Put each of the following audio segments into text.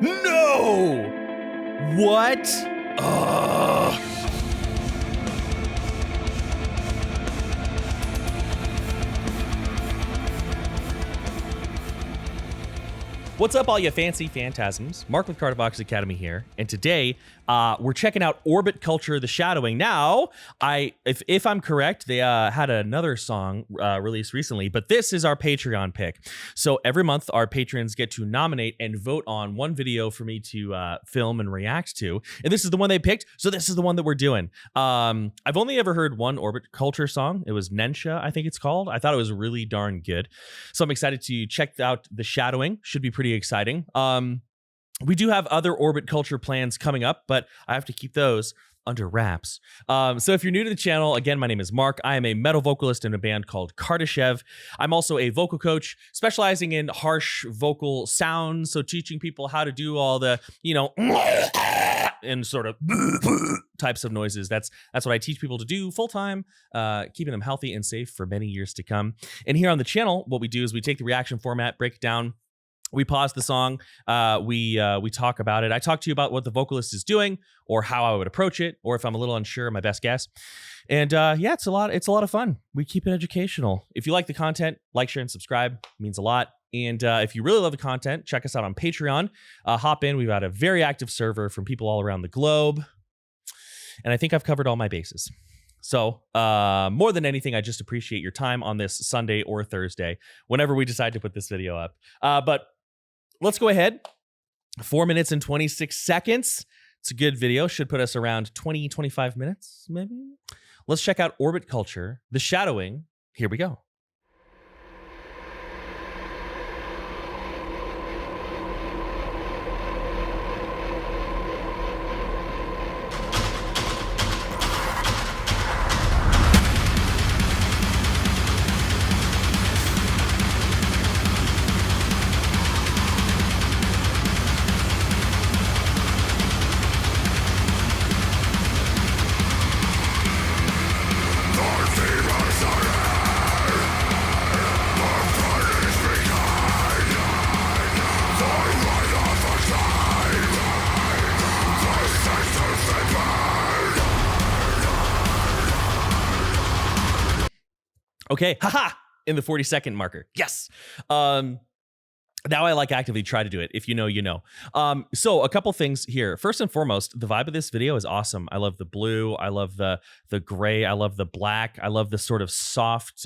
No! What? Ugh. What's up, all you fancy phantasms? Mark with Cardivox Academy here, and today we're checking out Orbit Culture: The Shadowing. Now, if I'm correct, they had another song released recently, but this is our Patreon pick. So every month, our patrons get to nominate and vote on one video for me to film and react to, and this is the one they picked, so this is the one that we're doing. I've only ever heard one Orbit Culture song. It was Nensha, I think it's called. I thought it was really darn good, so I'm excited to check out The Shadowing. Should be pretty exciting. We do have other Orbit Culture plans coming up, but I have to keep those under wraps. So if you're new to the channel, again, my name is Mark. I am a metal vocalist in a band called Kardashev. I'm also a vocal coach specializing in harsh vocal sounds, so teaching people how to do all the, and sort of types of noises. That's what I teach people to do full time, keeping them healthy and safe for many years to come. And here on the channel, what we do is we take the reaction format, break it down. We pause the song, we talk about it. I talk to you about what the vocalist is doing, or how I would approach it, or if I'm a little unsure, my best guess. And yeah, it's a lot of fun. We keep it educational. If you like the content, like, share, and subscribe. It means a lot. And if you really love the content, check us out on Patreon. Hop in. We've got a very active server from people all around the globe. And I think I've covered all my bases. So more than anything, I just appreciate your time on this Sunday or Thursday, whenever we decide to put this video up. But let's go ahead. 4 minutes and 26 seconds. It's a good video. Should put us around 20, 25 minutes, maybe. Let's check out Orbit Culture: The Shadowing. Here we go. Okay, haha, in the 40-second marker. Yes. Now I actively try to do it. If you know, you know. So a couple things here. First and foremost, the vibe of this video is awesome. I love the blue. I love the gray. I love the black. I love the sort of soft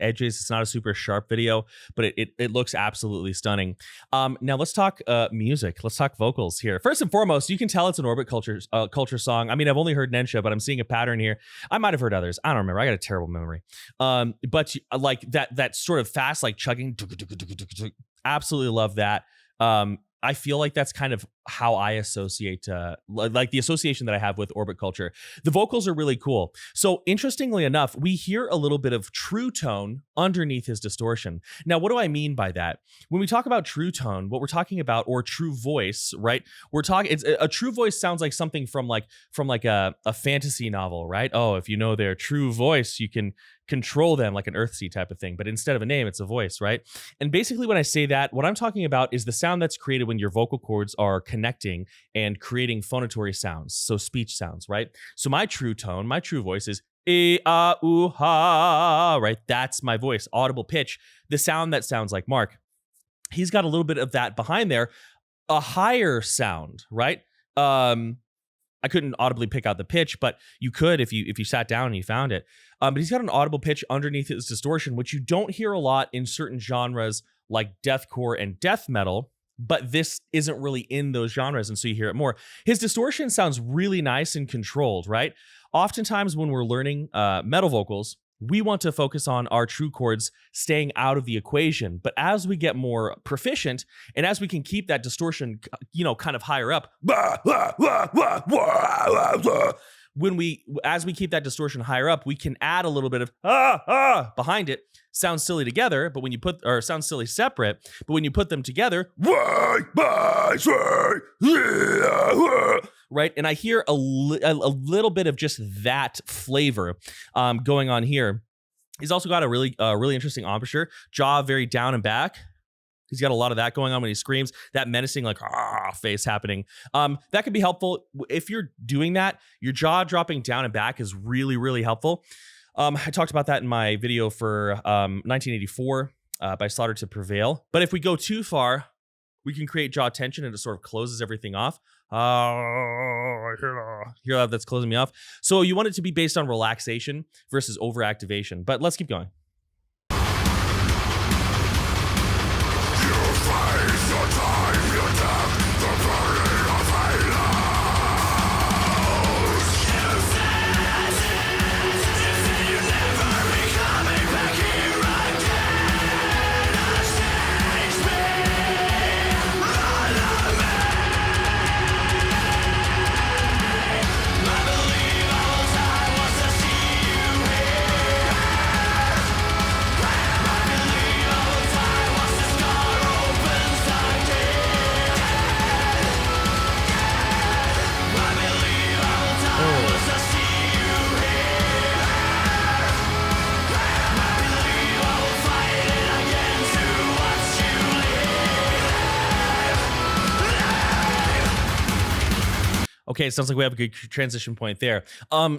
edges. It's not a super sharp video, but it looks absolutely stunning. Now let's talk music. Let's talk vocals here. First and foremost, you can tell it's an Orbit Culture song. I mean, I've only heard Nensha, but I'm seeing a pattern here. I might have heard others. I don't remember. I got a terrible memory. But like that sort of fast, like chugging. Absolutely love that. I feel like that's kind of how I associate, like the association that I have with Orbit Culture. The vocals are really cool. So interestingly enough, we hear a little bit of true tone underneath his distortion. Now, what do I mean by that? When we talk about true tone, what we're talking about, or true voice, right? We're talking, it's a true voice sounds like something from a fantasy novel, right? Oh, if you know their true voice, you can control them, like an Earthsea type of thing. But instead of a name, it's a voice, right? And basically when I say that, what I'm talking about is the sound that's created when your vocal cords are connecting and creating phonatory sounds, so speech sounds, right? So my true tone, my true voice is e-a-u-ha, right? That's my voice, audible pitch, the sound that sounds like Mark. He's got a little bit of that behind there, a higher sound, right? I couldn't audibly pick out the pitch, but you could if you sat down and you found it. But he's got an audible pitch underneath his distortion, which you don't hear a lot in certain genres like deathcore and death metal, but this isn't really in those genres, and so you hear it more. His distortion sounds really nice and controlled, right? Oftentimes when we're learning metal vocals, we want to focus on our true chords staying out of the equation. But as we get more proficient, and as we can keep that distortion, kind of higher up, as we keep that distortion higher up, we can add a little bit of behind it. Sounds silly together, but when you put, or sounds silly separate, but when you put them together, right? And I hear a little bit of just that flavor going on here. He's also got a really interesting embouchure, jaw very down and back. He's got a lot of that going on when he screams, that menacing like face happening. That could be helpful. If you're doing that, your jaw dropping down and back is really, really helpful. I talked about that in my video for 1984 by Slaughter to Prevail. But if we go too far, we can create jaw tension and it sort of closes everything off. Hear that? That's closing me off. So you want it to be based on relaxation versus overactivation. But let's keep going. Okay, sounds like we have a good transition point there.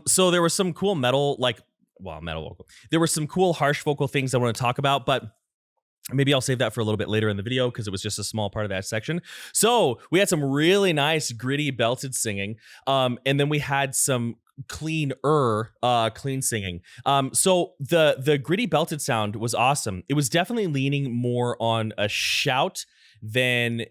So there was some cool metal vocal. There were some cool harsh vocal things I want to talk about, but maybe I'll save that for a little bit later in the video because it was just a small part of that section. So we had some really nice, gritty, belted singing, and then we had some clean singing. So the gritty belted sound was awesome. It was definitely leaning more on a shout than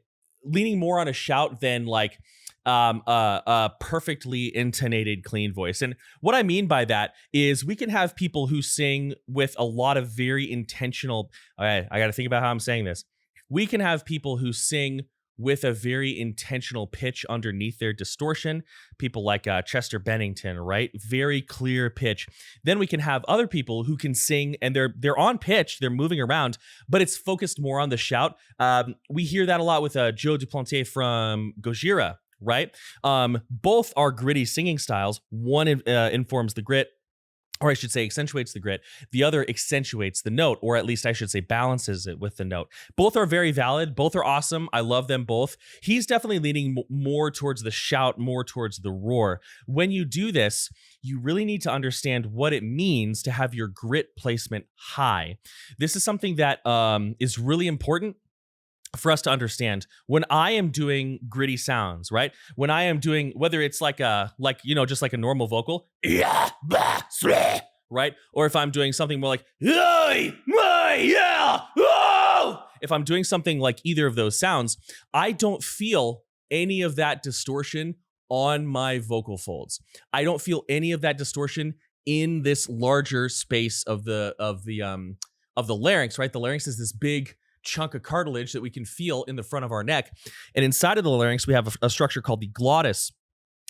like a perfectly intonated clean voice. And what I mean by that is we can have people who sing with a lot of very intentional, I got to think about how I'm saying this. We can have people who sing with a very intentional pitch underneath their distortion, people like Chester Bennington, right? Very clear pitch. Then we can have other people who can sing and they're on pitch, they're moving around, but it's focused more on the shout. We hear that a lot with Joe Duplantier from Gojira, right? Both are gritty singing styles. One informs the grit, or I should say accentuates the grit. The other accentuates the note, or at least I should say balances it with the note. Both are very valid. Both are awesome. I love them both. He's definitely leaning more towards the shout, more towards the roar. When you do this, you really need to understand what it means to have your grit placement high. This is something that is really important for us to understand. When I am doing gritty sounds, right? When I am doing, whether it's just like a normal vocal, right? Or if I'm doing something more like, if I'm doing something like either of those sounds, I don't feel any of that distortion on my vocal folds. I don't feel any of that distortion in this larger space of the larynx, right? The larynx is this big chunk of cartilage that we can feel in the front of our neck. And inside of the larynx, we have a structure called the glottis,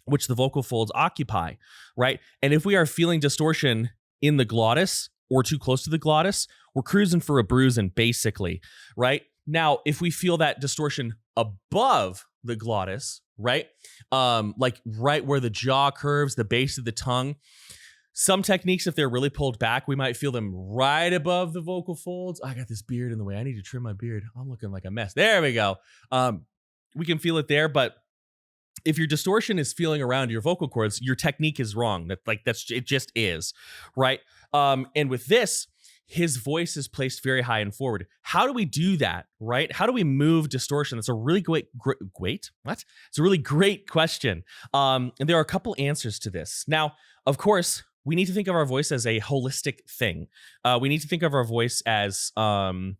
which the vocal folds occupy, right? And if we are feeling distortion in the glottis or too close to the glottis, we're cruising for a bruising, basically, right? Now, if we feel that distortion above the glottis, right? Like right where the jaw curves, the base of the tongue, some techniques, if they're really pulled back, we might feel them right above the vocal folds. I got this beard in the way. I need to trim my beard. I'm looking like a mess. There we go. We can feel it there, but if your distortion is feeling around your vocal cords, your technique is wrong. It just is, right? And with this, his voice is placed very high and forward. How do we do that, right? How do we move distortion? That's a really great. It's a really great question. And there are a couple answers to this. Now, of course, we need to think of our voice as a holistic thing. We need to think of our voice as a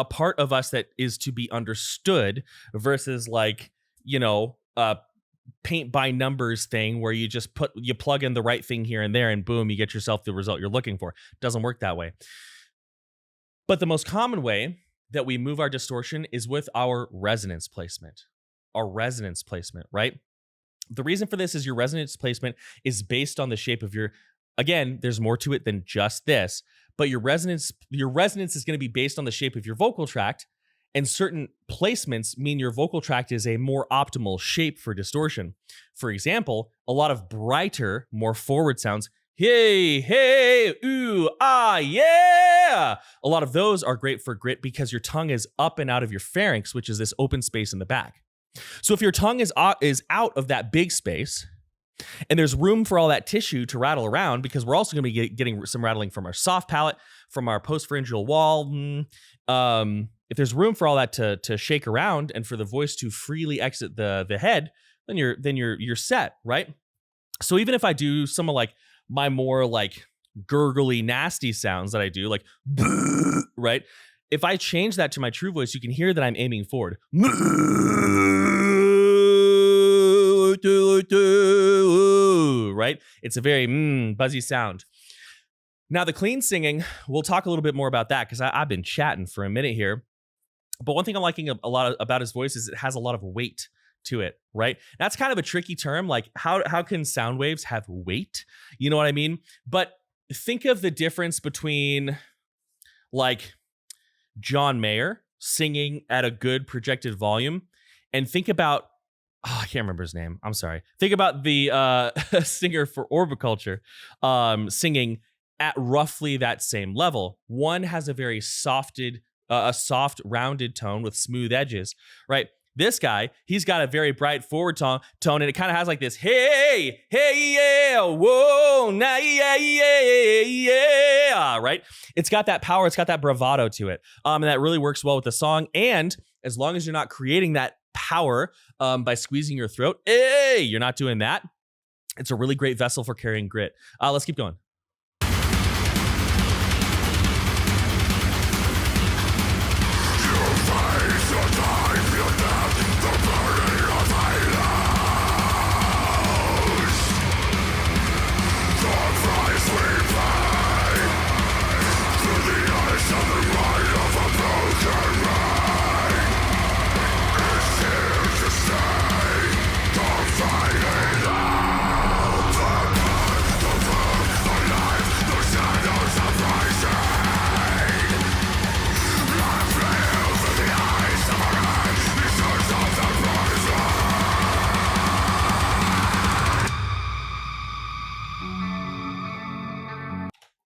part of us that is to be understood versus like, paint by numbers thing where you just plug in the right thing here and there and boom, you get yourself the result you're looking for. It doesn't work that way. But the most common way that we move our distortion is with our resonance placement. Right? The reason for this is your resonance placement is based on the shape of again, there's more to it than just this, but your resonance is going to be based on the shape of your vocal tract, and certain placements mean your vocal tract is a more optimal shape for distortion. For example, a lot of brighter, more forward sounds hey, ooh, ah, yeah. A lot of those are great for grit because your tongue is up and out of your pharynx, which is this open space in the back. So if your tongue is out of that big space, and there's room for all that tissue to rattle around, because we're also going to be getting some rattling from our soft palate, from our postpharyngeal wall. If there's room for all that to shake around and for the voice to freely exit the head, then you're set, right? So even if I do some of like my more like gurgly, nasty sounds that I do, like right? If I change that to my true voice, you can hear that I'm aiming forward. Right? It's a very buzzy sound. Now the clean singing, we'll talk a little bit more about that because I've been chatting for a minute here. But one thing I'm liking a lot about his voice is it has a lot of weight to it, right? That's kind of a tricky term. Like how can sound waves have weight? You know what I mean? But think of the difference between like John Mayer singing at a good projected volume, and think about, I can't remember his name. I'm sorry. Think about the singer for Orbiculture singing at roughly that same level. One has a very soft, rounded tone with smooth edges, right? This guy, he's got a very bright forward tone, and it kind of has like this, hey, yeah, whoa, nah, yeah, right? It's got that power, it's got that bravado to it, and that really works well with the song. And as long as you're not creating that power by squeezing your throat, hey, you're not doing that, it's a really great vessel for carrying grit. Let's keep going.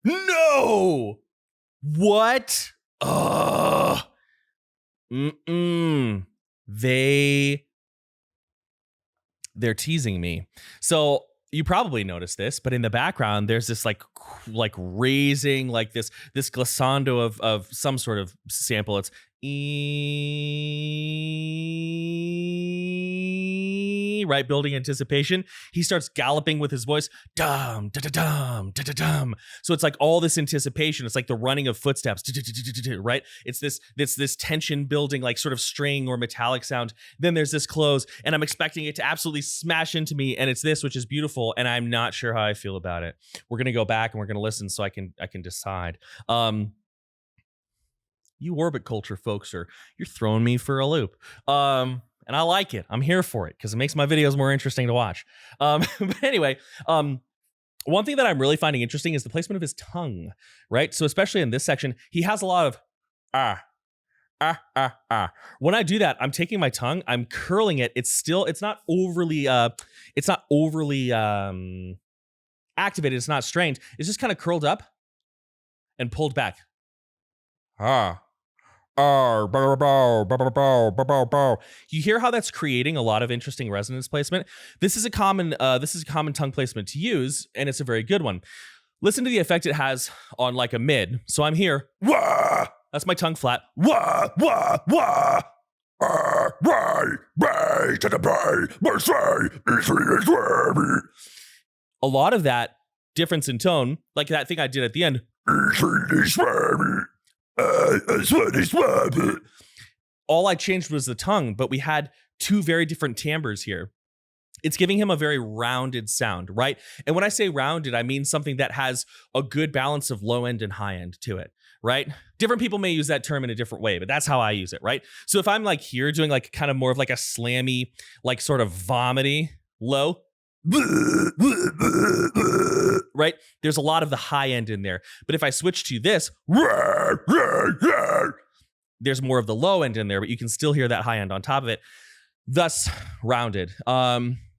No! What? They're teasing me. So you probably noticed this, but in the background, there's this like raising, like this glissando of some sort of sample. It's right, building anticipation. He starts galloping with his voice, dum da da dum da da dum. So it's like all this anticipation. It's like the running of footsteps, right? It's this tension building, like sort of string or metallic sound. Then there's this close, and I'm expecting it to absolutely smash into me, and it's this, which is beautiful, and I'm not sure how I feel about it. We're gonna go back and we're gonna listen so I can decide. You Orbiculture folks you're throwing me for a loop. And I like it. I'm here for it because it makes my videos more interesting to watch. But anyway, one thing that I'm really finding interesting is the placement of his tongue, right? So especially in this section, he has a lot of When I do that, I'm taking my tongue, I'm curling it. It's not overly activated. It's not strained. It's just kind of curled up and pulled back. You hear how that's creating a lot of interesting resonance placement. This is a common tongue placement to use, and it's a very good one. Listen to the effect it has on like a mid. So I'm here. Wah! That's my tongue flat. Wah, wah, wah. A lot of that difference in tone, like that thing I did at the end. All I changed was the tongue, but we had two very different timbres here. It's giving him a very rounded sound, right? And when I say rounded, I mean something that has a good balance of low end and high end to it, right? Different people may use that term in a different way, but that's how I use it, right? So if I'm like here doing like kind of more of like a slammy, like sort of vomity low, right? There's a lot of the high end in there. But if I switch to this, there's more of the low end in there, but you can still hear that high end on top of it. Thus rounded.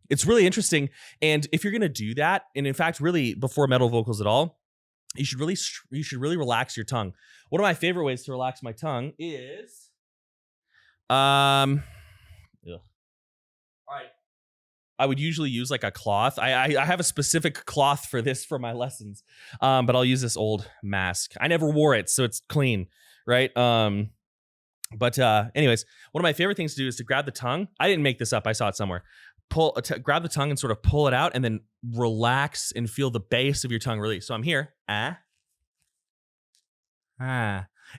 It's really interesting. And if you're going to do that, and in fact, really before metal vocals at all, you should really relax your tongue. One of my favorite ways to relax my tongue is, all right. I would usually use like a cloth. I have a specific cloth for this for my lessons, but I'll use this old mask. I never wore it, so it's clean, right? But anyways, one of my favorite things to do is to grab the tongue. I didn't make this up. I saw it somewhere. Grab the tongue and sort of pull it out, and then relax and feel the base of your tongue release. So I'm here, and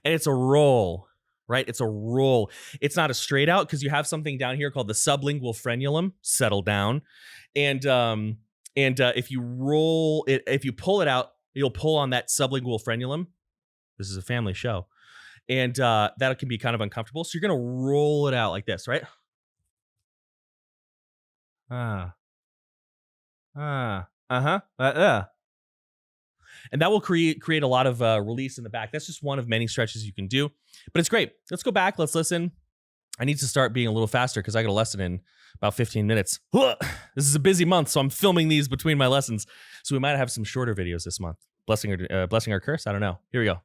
it's a roll, right? It's a roll. It's not a straight out because you have something down here called the sublingual frenulum. Settle down, and if you roll it, if you pull it out, you'll pull on that sublingual frenulum. This is a family show, and that can be kind of uncomfortable. So you're gonna roll it out like this, right? And that will create a lot of release in the back. That's just one of many stretches you can do, but it's great. Let's go back. Let's listen. I need to start being a little faster because I got a lesson in about 15 minutes. This is a busy month, so I'm filming these between my lessons. So we might have some shorter videos this month. Blessing or curse? I don't know. Here we go.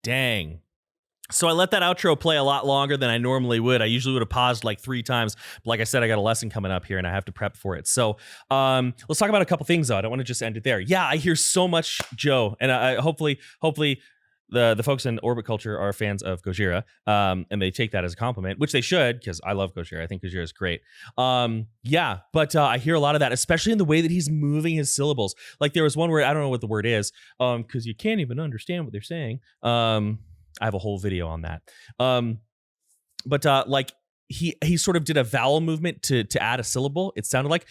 Dang. So I let that outro play a lot longer than I normally would. I usually would have paused like 3 times. But like I said, I got a lesson coming up here and I have to prep for it. So let's talk about a couple things though. I don't want to just end it there. Yeah, I hear so much Joe. And I hopefully the folks in Orbit Culture are fans of Gojira. And they take that as a compliment, which they should, because I love Gojira. I think Gojira is great. Yeah, but I hear a lot of that, especially in the way that he's moving his syllables. Like there was one word, I don't know what the word is, because you can't even understand what they're saying. I have a whole video on that. But like he sort of did a vowel movement to add a syllable. It sounded like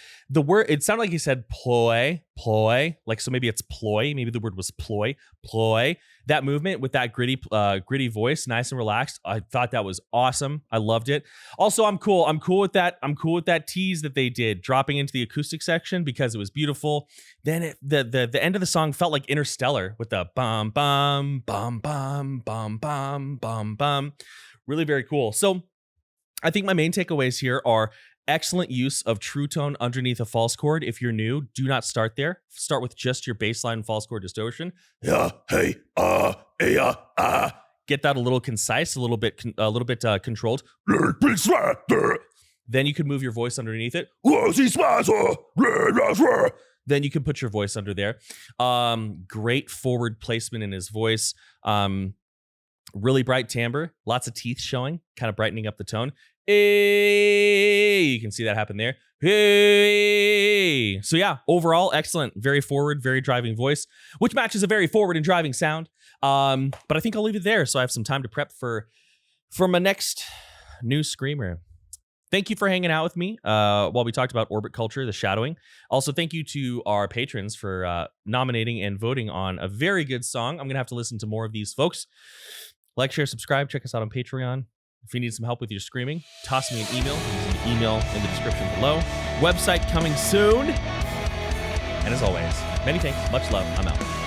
he said ploy, like, so maybe it's ploy. Maybe the word was ploy. That movement with that gritty voice, nice and relaxed. I thought that was awesome. I loved it. Also, I'm cool with that. I'm cool with that tease that they did, dropping into the acoustic section, because it was beautiful. Then the end of the song felt like Interstellar with the bum bum bum bum bum bum bum bum. Really very cool. So I think my main takeaways here are excellent use of true tone underneath a false chord. If you're new, do not start there. Start with just your baseline false chord distortion. Yeah, hey, Get that a little concise, a little bit controlled. Then you can move your voice underneath it. then you can put your voice under there. Great forward placement in his voice. Really bright timbre, lots of teeth showing, kind of brightening up the tone. Hey, you can see that happen there. Hey. So yeah, overall, excellent. Very forward, very driving voice, which matches a very forward and driving sound. But I think I'll leave it there so I have some time to prep for my next new screamer. Thank you for hanging out with me while we talked about orbit culture, the shadowing. Also, thank you to our patrons for nominating and voting on a very good song. I'm going to have to listen to more of these folks. Like, share, subscribe. Check us out on Patreon. If you need some help with your screaming, toss me an email. There's an email in the description below. Website coming soon. And as always, many thanks, much love. I'm out.